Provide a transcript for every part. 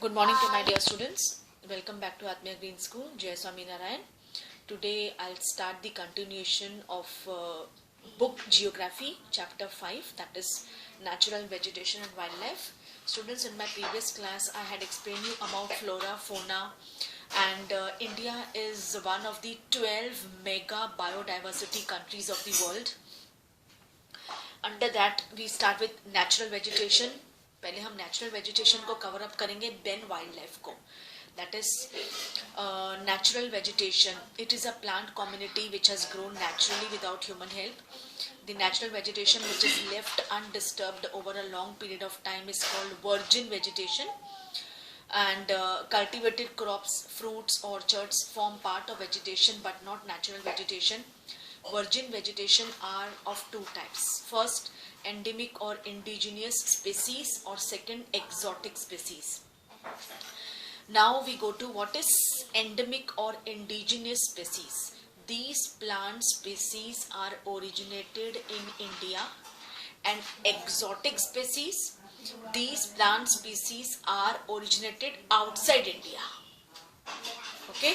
Good morning to my dear students. Welcome back to Atmiya Green School, Jai Swami Narayan. Today I'll start the continuation of book Geography, chapter 5, that is Natural Vegetation and Wildlife. Students, in my previous class I had explained you about flora, fauna, and India is one of the 12 mega biodiversity countries of the world. Under that we start with natural vegetation. पहले हम natural vegetation को cover up करेंगे, then wild life को. That is natural vegetation. It is a plant community which has grown naturally without human help. The natural vegetation which is left undisturbed over a long period of time is called virgin vegetation. And cultivated crops, fruits, orchards form part of vegetation but not natural vegetation. Virgin vegetation are of two types. First, endemic or indigenous species, or second, exotic species. Now we go to what is endemic or indigenous species. These plant species are originated in India, and exotic species, these plant species are originated outside India. Okay?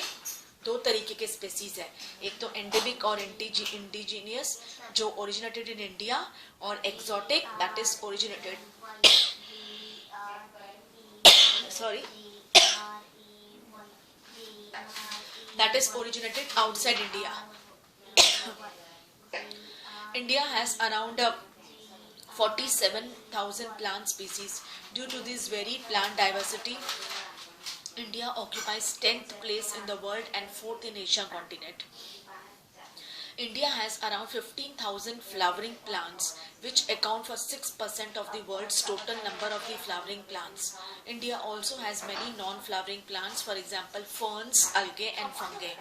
दो तरीके के species है, एक तो endemic और indigenous जो originated in India, और exotic that is originated that is originated outside India. India has around 47,000 plant species. Due to this very plant diversity, India occupies 10th place in the world and 4th in Asia continent. India has around 15,000 flowering plants, which account for 6% of the world's total number of the flowering plants. India also has many non-flowering plants, for example ferns, algae and fungi.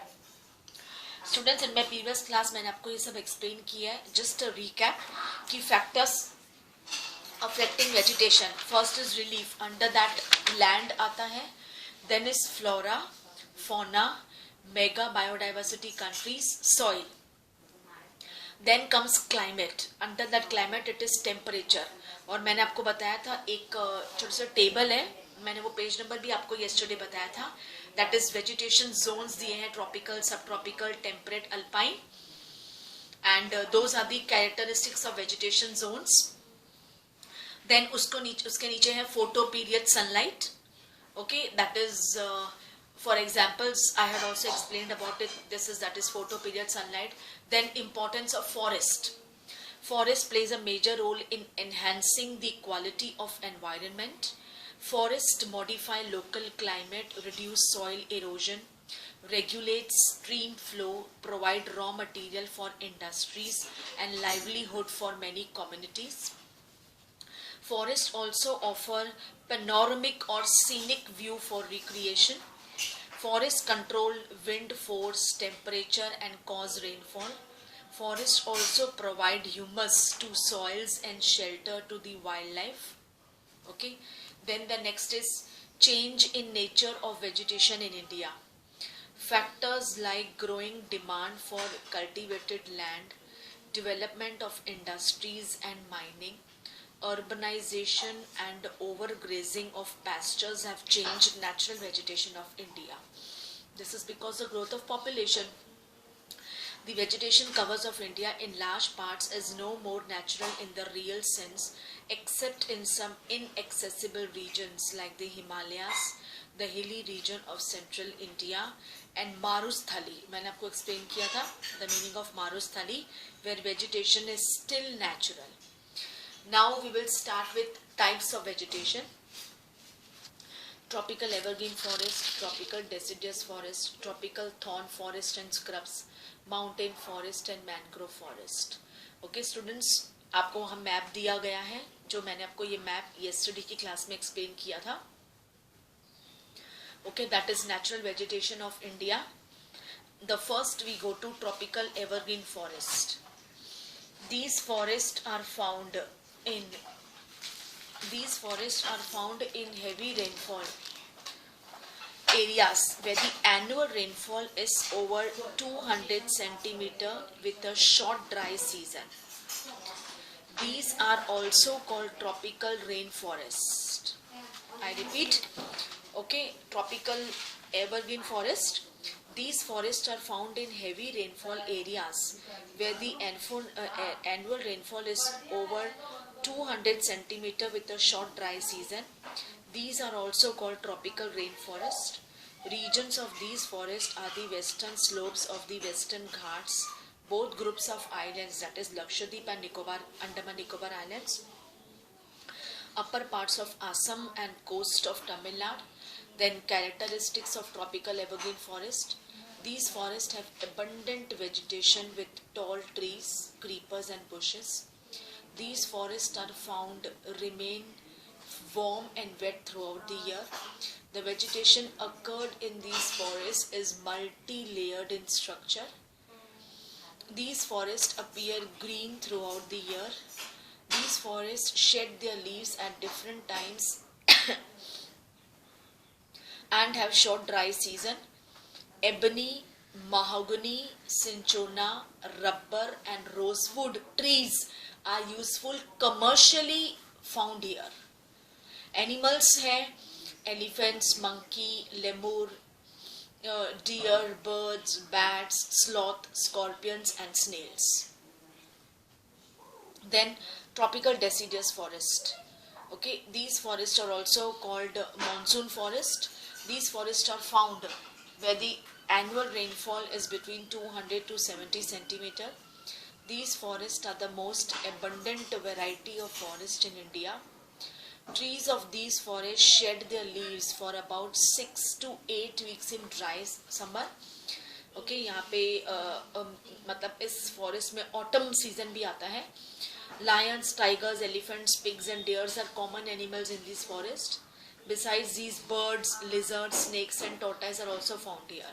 Students, in my previous class मैंने आपको ये सब explain किया है. Just a recap कि factors affecting vegetation. First is relief. Under that land आता है. Then is flora, fauna, mega biodiversity countries, soil. Then comes climate. Under that climate it is temperature. और मैंने आपको बताया था एक छोटा सा टेबल है, मैंने वो पेज नंबर भी आपको yesterday बताया था. That is vegetation zones दिए हैं, tropical, subtropical, temperate, alpine. And those are the characteristics of vegetation zones. Then उसके नीचे है photo period sunlight. Okay, that is for examples I had also explained about it. That is photo period sunlight. Then importance of forest. Forest plays a major role in enhancing the quality of environment. Forest modify local climate, reduce soil erosion, regulate stream flow, provide raw material for industries and livelihood for many communities. Forests also offer panoramic or scenic view for recreation. Forests control wind force, temperature and cause rainfall. Forests also provide humus to soils and shelter to the wildlife. Okay. Then the next is change in nature of vegetation in India. Factors like growing demand for cultivated land, development of industries and mining, urbanization and overgrazing of pastures have changed natural vegetation of India. This is because of the growth of population. The vegetation covers of India in large parts is no more natural in the real sense, except in some inaccessible regions like the Himalayas, the hilly region of central India and Marusthali. मैंने आपको explain किया था the meaning of Marusthali, where vegetation is still natural. Now we will start with types of vegetation. Tropical evergreen forest, tropical deciduous forest, tropical thorn forest and scrubs, mountain forest and mangrove forest. Okay students, आपको हम map दिया गया है, जो मैंने आपको ये map yesterday की क्लास में explain किया था. Okay, that is natural vegetation of India. The first we go to tropical evergreen forest. These forests are found in heavy rainfall areas where the annual rainfall is over 200 centimeter with a short dry season. These are also called tropical rainforest. I repeat, Okay, tropical evergreen forest. These forests are found in heavy rainfall areas where the annual rainfall is over 200 centimeter with a short dry season. These are also called tropical rainforest. Regions of these forests are the western slopes of the Western Ghats, both groups of islands, that is Lakshadweep and Nicobar, Andaman Nicobar Islands, upper parts of Assam and coast of Tamil Nadu. Then characteristics of tropical evergreen forest. These forests have abundant vegetation with tall trees, creepers and bushes. These forests are found remain warm and wet throughout the year. The vegetation occurred in these forests is multi-layered in structure. These forests appear green throughout the year. These forests shed their leaves at different times and have short dry season. Ebony, mahogany, cinchona, rubber and rosewood trees are useful commercially found here. Animals हैं elephants, monkey, lemur, deer, birds, bats, sloth, scorpions and snails. Then tropical deciduous forest. Okay, these forests are also called monsoon forest. These forests are found where the annual rainfall is between 200 to 70 centimeter. These forests are the most abundant variety of forest in India. Trees of these forests shed their leaves for about 6 to 8 weeks in dry summer. Okay, यहाँ पे मतलब इस forest में autumn season भी आता है. Lions, tigers, elephants, pigs and deers are common animals in this forest. Besides these, birds, lizards, snakes and tortoise are also found here.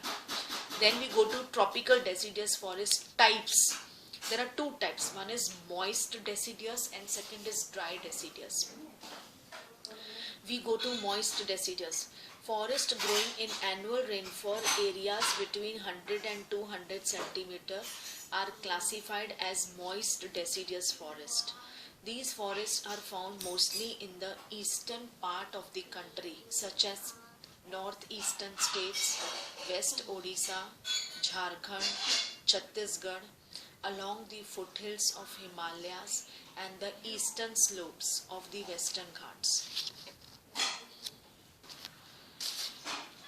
Then we go to tropical deciduous forest types. There are two types. One is moist deciduous and second is dry deciduous. We go to moist deciduous. Forest growing in annual rainfall areas between 100 and 200 centimeter are classified as moist deciduous forest. These forests are found mostly in the eastern part of the country, such as northeastern states, West Odisha, Jharkhand, Chhattisgarh, along the foothills of Himalayas and the eastern slopes of the Western Ghats.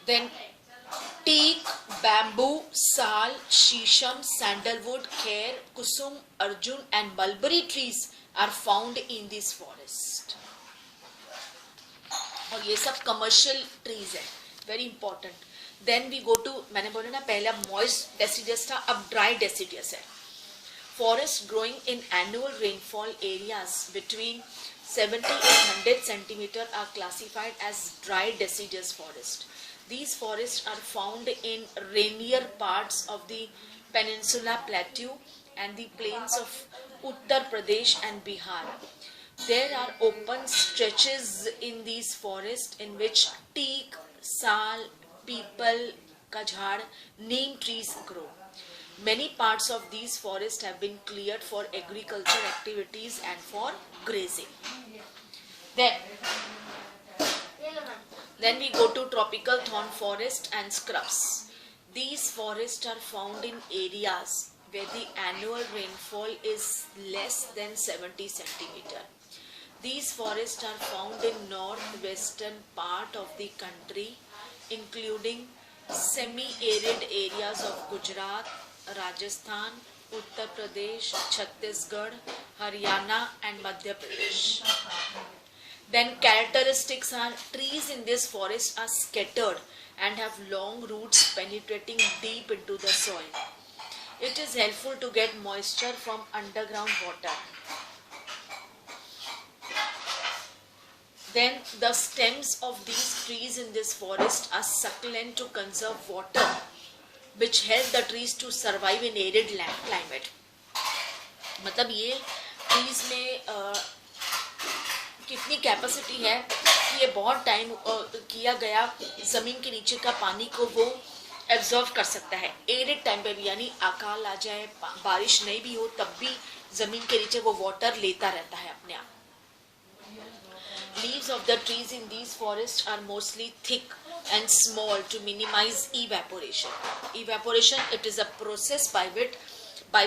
Then teak, bamboo, sal, shisham, sandalwood, kher, kusum, arjun and mulberry trees are found in this forest. और ये सब commercial trees है, very important. Then we go to, मैंने बोला ना पहला moist deciduous था, अब dry deciduous है. Forests growing in annual rainfall areas between 70 and 100 centimeter are classified as dry deciduous forest. These forests are found in rainier parts of the Peninsula Plateau and the plains of Uttar Pradesh and Bihar. There are open stretches in these forests in which teak, sal, peepal, kajhad, neem trees grow. Many parts of these forests have been cleared for agricultural activities and for grazing. Then we go to tropical thorn forest and scrubs. These forests are found in areas where the annual rainfall is less than 70 centimeter. These forests are found in northwestern part of the country, including semi-arid areas of Gujarat, Rajasthan, Uttar Pradesh, Chhattisgarh, Haryana and Madhya Pradesh. Then characteristics are trees in this forest are scattered and have long roots penetrating deep into the soil. It is helpful to get moisture from underground water. Then the stems of these trees in this forest are succulent to conserve water, which help the trees to survive in arid land climate. मतलब ये trees में कितनी capacity है कि ये बहुत time किया गया ज़मीन के नीचे का पानी को वो एब्जॉर्व कर सकता है एरिड टाइम पे भी, यानी अकाल आ जाए, बारिश नहीं भी हो, तब भी ज़मीन के नीचे वो वाटर लेता रहता है अपने आप. leaves of the trees in these forests are mostly thick and small to minimize evaporation. Evaporation, it is a process by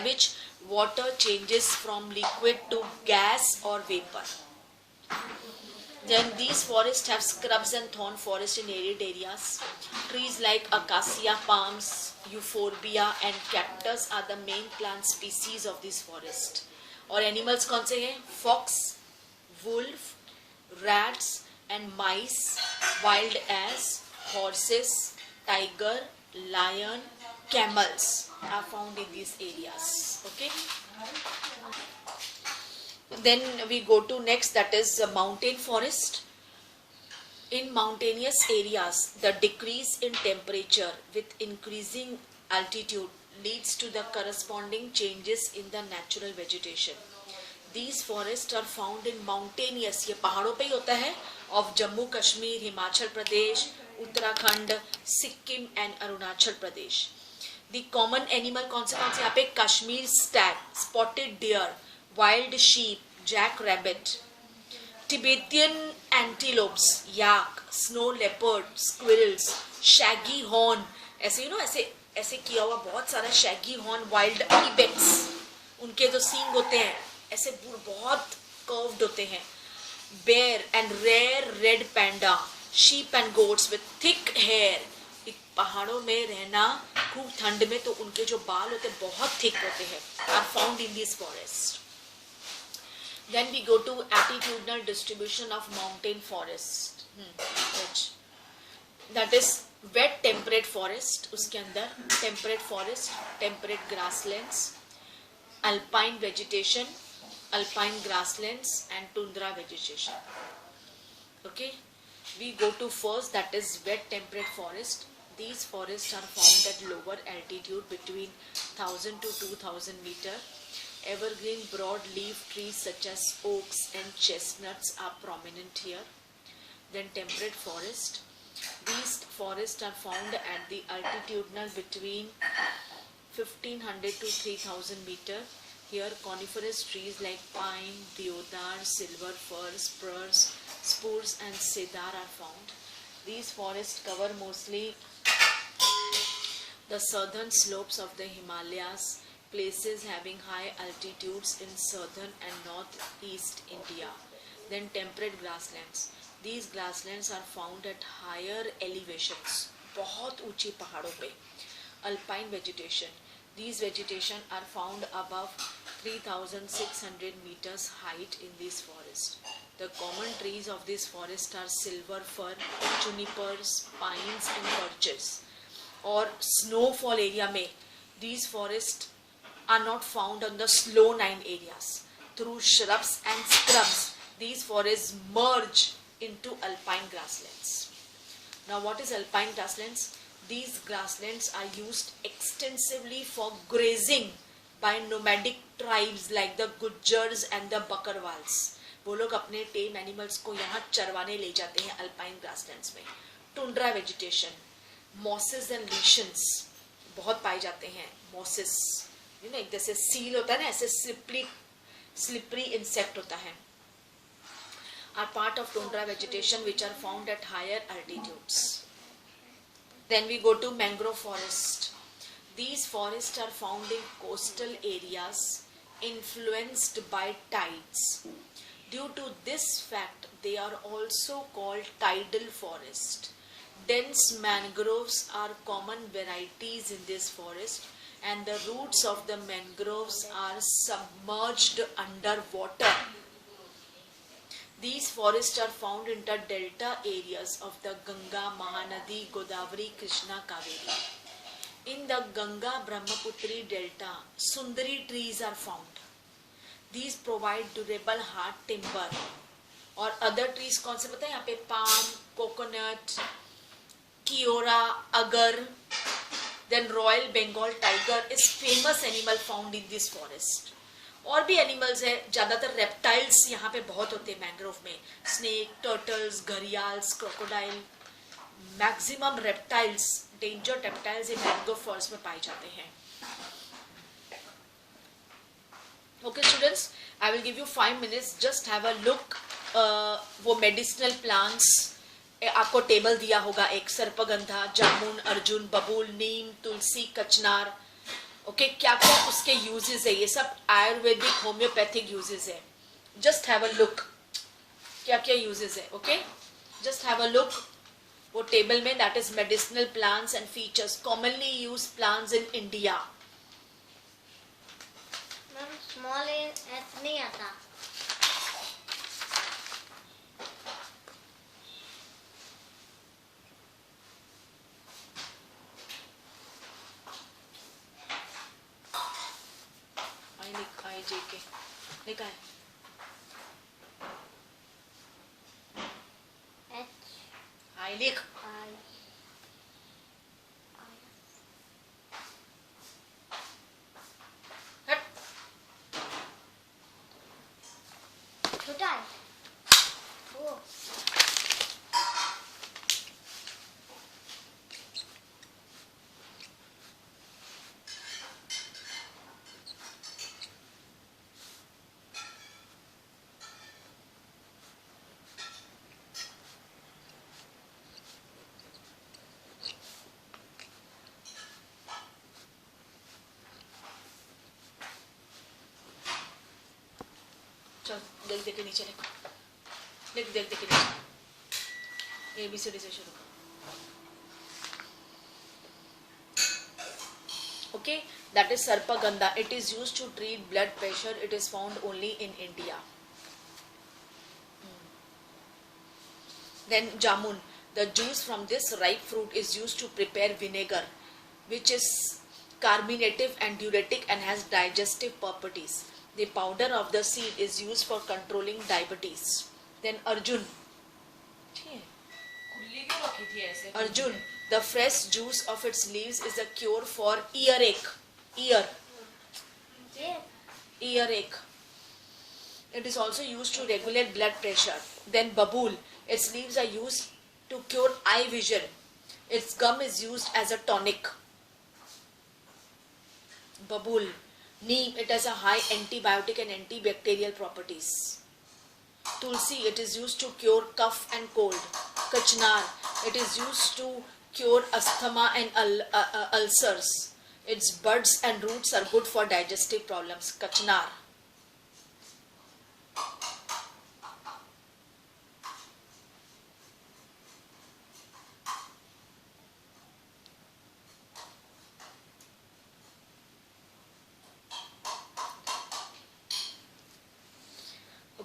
which water changes from liquid to gas or vapor. Then these forests have scrubs and thorn forest in arid areas. Trees like acacia, palms, euphorbia and cactus are the main plant species of this forest. और animals कौन से हैं? Fox, wolf, rats and mice, wild ass, horses, tiger, lion, camels are found in these areas. Okay. Then we go to next, that is mountain forest. In mountainous areas, the decrease in temperature with increasing altitude leads to the corresponding changes in the natural vegetation. These forests are found in mountainous, ये पहाड़ों पे ही होता है, of Jammu Kashmir, Himachal Pradesh, Uttarakhand, Sikkim and Arunachal Pradesh. The common animal कौन से यहाँ पे? Kashmir stag, spotted deer, wild sheep, jackrabbit, Tibetan antelopes, yak, snow leopard, squirrels, shaggy horn, ऐसे ऐसे किया हुआ बहुत सारा shaggy horn, wild ibex, उनके जो सींग होते हैं ऐसे बहुत curved होते हैं, bear and rare red panda, sheep and goats with thick hair. पहाड़ों में रहना खूब ठंड में तो उनके जो बाल होते हैं बहुत thick होते हैं, are found in this forest. Then we go to attitudinal distribution of mountain forest. That is wet temperate forest, उसके अंदर temperate forest, temperate grasslands, alpine vegetation, alpine grasslands and tundra vegetation. Okay, we go to first, that is wet temperate forest. These forests are found at lower altitude between 1000 to 2000 meter. Evergreen broad-leaf trees such as oaks and chestnuts are prominent here. Then temperate forest. These forests are found at the altitudinal between 1500 to 3000 meter. Here coniferous trees like pine, deodar, silver fir, spruce and cedar are found. These forests cover mostly the southern slopes of the Himalayas, places having high altitudes in southern and northeast India. Then temperate grasslands. These grasslands are found at higher elevations, बहुत ऊंची पहाड़ों पे. Alpine vegetation. These vegetation are found above 3600 meters height in this forest. The common trees of this forest are silver fir, junipers, pines and birches. और snowfall area में these forests are not found on the slow-line areas. Through shrubs and scrubs, these forests merge into alpine grasslands. Now what is alpine grasslands? These grasslands are used extensively for grazing by nomadic tribes like the Gujjars and the Bakarwals. वो लोग अपने tame animals को यहाँ चरवाने ले जाते हैं alpine grasslands में. Tundra vegetation, mosses and lichens बहुत पाए जाते हैं. Mosses, एक जैसे seal होता है ना, ऐसे slippery insect होता है, are part of tundra vegetation which are found at higher altitudes. Then we go to mangrove forest. These forests are found in coastal areas influenced by tides. Due to this fact, they are also called tidal forest. Dense mangroves are common varieties in this forest, and the roots of the mangroves are submerged under water. These forests are found in the delta areas of the Ganga, Mahanadi, Godavari, Krishna, Kaveri. In the Ganga Brahmaputri delta, Sundari trees are found. These provide durable hard timber. और other trees कौन से पता है यहाँ पे? Palm, coconut, Kiora, agar. Then Royal Bengal tiger is famous animal found in this forest. और भी animals है, ज़्यादातर रेप्टाइल्स यहाँ पे बहुत होते हैं मैंग्रोव में. Snake, turtles, gharials, crocodile. Maximum reptiles, danger reptiles इन मैंग्रोव फॉरेस्ट में पाए जाते हैं. Okay students, I will give you 5 minutes. Just have a look वो मेडिसिनल प्लांट्स आपको टेबल दिया होगा, एक सर्पगंधा, जामुन, अर्जुन, बबूल, नीम, तुलसी, कचनार. ओके, क्या क्या उसके यूजेस है, ये सब आयुर्वेदिक होम्योपैथिक यूजेस है. जस्ट हैव अ लुक क्या क्या यूजेस है. Okay, just have a look वो टेबल में. That is medicinal plants and features, commonly use plants in India. Ma'am small S नहीं आता. आई जे के लिखा है. एच आई लिख. आई हट. छोटा है वो. चल देख देख के नीचे लिख. लिख देख देख के नीचे. ABCD से शुरू. Okay, that is sarpagandha. It is used to treat blood pressure. It is found only in India. Then jamun. The juice from this ripe fruit is used to prepare vinegar, which is carminative and diuretic and has digestive properties. The powder of the seed is used for controlling diabetes. Then arjun. Arjun, the fresh juice of its leaves is a cure for earache. Earache. It is also used to regulate blood pressure. Then babool, its leaves are used to cure eye vision. Its gum is used as a tonic. Babool. Neem, it has a high antibiotic and antibacterial properties. Tulsi, it is used to cure cough and cold. Kachnar, it is used to cure asthma and ulcers. Its buds and roots are good for digestive problems. Kachnar.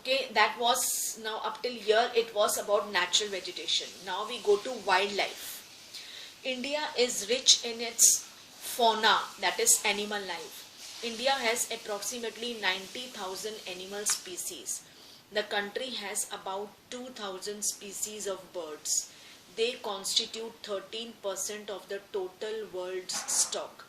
Okay, that was now up till here it was about natural vegetation. Now we go to wildlife. India is rich in its fauna, that is animal life. India has approximately 90,000 animal species. The country has about 2,000 species of birds. They constitute 13% of the total world's stock.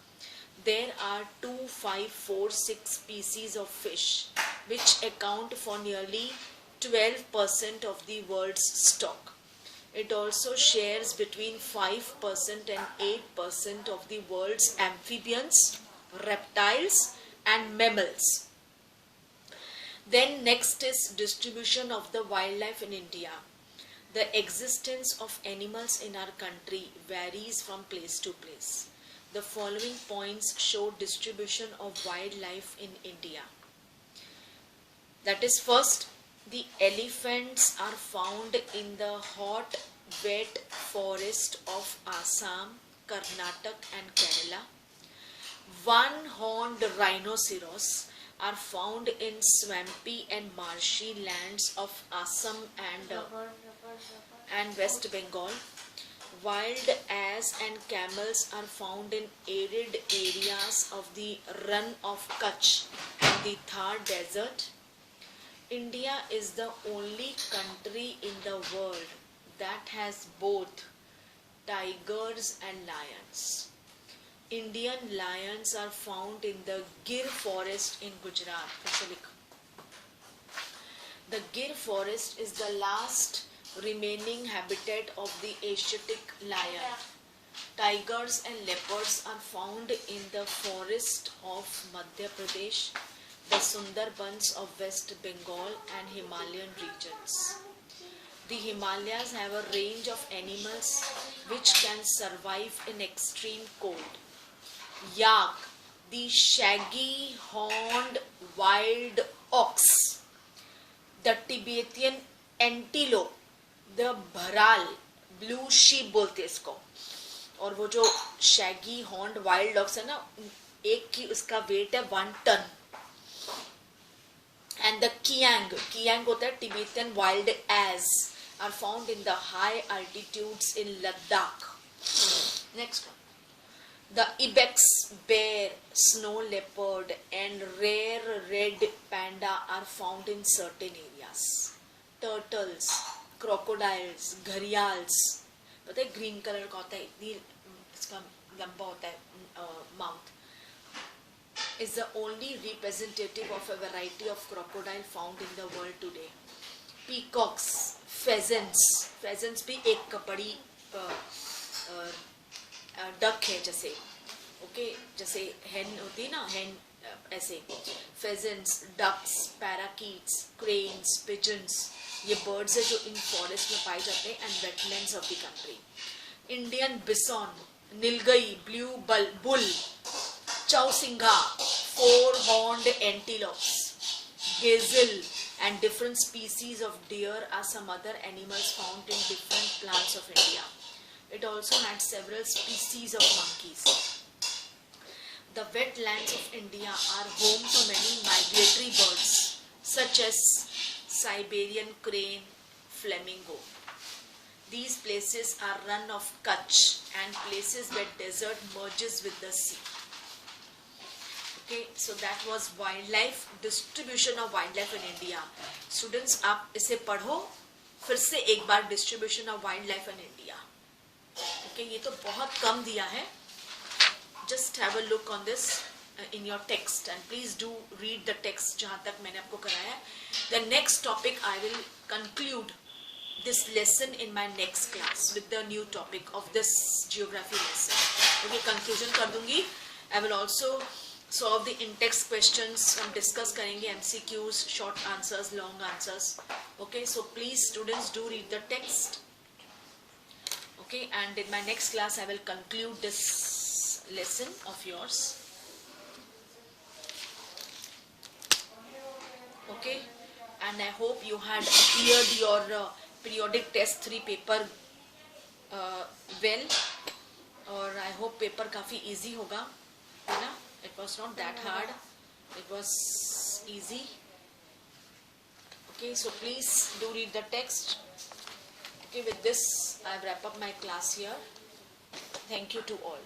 There are 2546 species of fish, which account for nearly 12% of the world's stock. It also shares between 5% and 8% of the world's amphibians, reptiles and mammals. Then next is distribution of the wildlife in India. The existence of animals in our country varies from place to place. The following points show distribution of wildlife in India. That is, first, the elephants are found in the hot, wet forest of Assam, Karnataka and Kerala. One-horned rhinoceros are found in swampy and marshy lands of Assam and West Bengal. Wild ass and camels are found in arid areas of the Run of Kutch and the Thar Desert. India is the only country in the world that has both tigers and lions. Indian lions are found in the Gir forest in Gujarat. The Gir forest is the last remaining habitat of the Asiatic lion. Tigers and leopards are found in the forest of Madhya Pradesh. the Sundarbans of West Bengal and Himalayan regions. The Himalayas have a range of animals which can survive in extreme cold. Yak, the shaggy horned wild ox, the Tibetan antelope, the bharal, blue sheep बोलते इसको, और वो जो Shaggy horned wild dogs है ना, एक की उसका वेट है 1 टन. एंड द कियांग होता है Tibetan wild ass, are found in the high altitudes in Ladakh. Next one, the ibex bear, snow leopard and rare red panda are found in certain areas. Turtles, crocodiles, gharials, पता है green colour का होता है, इतनी इसका लंबा होता है mouth, is the only representative of a variety of crocodile found in the world today. Peacocks, pheasants भी एक बड़ी डक है जैसे, ओके, जैसे हेन होती है ना, हेन ऐसे. Pheasants, ducks, parakeets, cranes, pigeons, ये बर्ड्स है जो इन फॉरेस्ट में पाए जाते हैं and wetlands of the country. Indian bison, nilgai, blue bull, chausingha, 4 horned antelopes, gazelle and different species of deer are some other animals found in different plants of India. It also had several species of monkeys. The wetlands of India are home to many migratory birds such as Siberian crane, flamingo. These places are run of Kutch and places where desert merges with the sea. Okay, so that was wildlife, distribution of wildlife in India. Students, आप इसे पढ़ो फिर से एक बार, distribution of wildlife in India. Okay, ये तो बहुत कम दिया है. Just have a look on this in your text and please do read the text जहाँ तक मैंने आपको कराया. The next topic I will conclude this lesson in my next class with the new topic of this geography lesson. Okay, conclusion कर दूंगी. I will also solve the in-text questions. हम discuss करेंगे MCQs, short answers, long answers. Okay, so please students do read the text. Okay, and in my next class I will conclude this lesson of yours. Okay, and I hope you had cleared your periodic test 3 paper well, और I hope paper काफ़ी easy होगा, है ना? It was not that hard, it was easy. Okay, so please do read the text. Okay, with this I wrap up my class here. Thank you to all.